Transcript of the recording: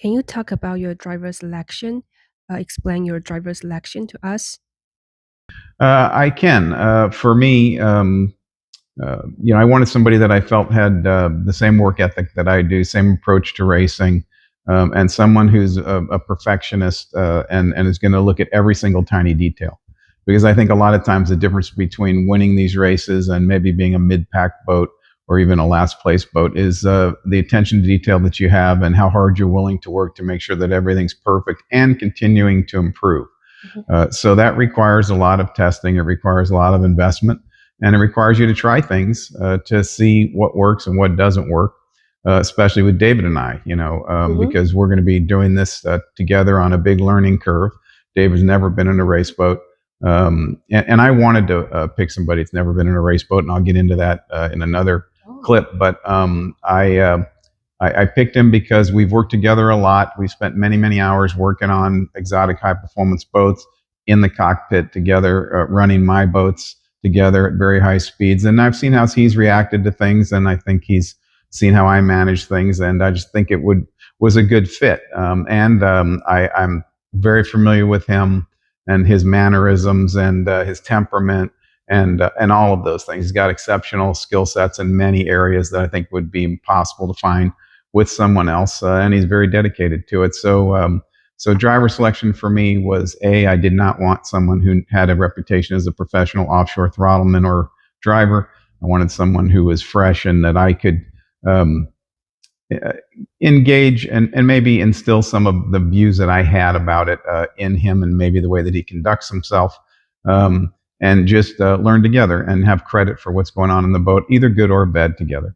Can you talk about your driver selection? Explain your driver selection to us. I can. For me, I wanted somebody that I felt had the same work ethic that I do, same approach to racing, and someone who's a perfectionist and is going to look at every single tiny detail. Because I think a lot of times the difference between winning these races and maybe being a mid-pack boat or even a last place boat is the attention to detail that you have and how hard you're willing to work to make sure that everything's perfect and continuing to improve. Mhm. So that requires a lot of testing. It requires a lot of investment, and it requires you to try things to see what works and what doesn't work. Especially with David and I, Mhm. because we're going to be doing this together on a big learning curve. David's never been in a race boat, and I wanted to pick somebody that's never been in a race boat, and I'll get into that in another Oh. clip. But I picked him because we've worked together a lot. We spent many, many hours working on exotic high performance boats in the cockpit together, running my boats together at very high speeds. And I've seen how he's reacted to things, and I think he's seen how I manage things, and I just think it was a good fit. I'm very familiar with him and his mannerisms and his temperament and all of those things. He's got exceptional skill sets in many areas that I think would be impossible to find with someone else, and he's very dedicated to it. So driver selection for me was I did not want someone who had a reputation as a professional offshore throttleman or driver. I wanted someone who was fresh and that I could um, uh, engage and maybe instill some of the views that I had about it in him and maybe the way that he conducts himself. And just learn together and have credit for what's going on in the boat, either good or bad, together.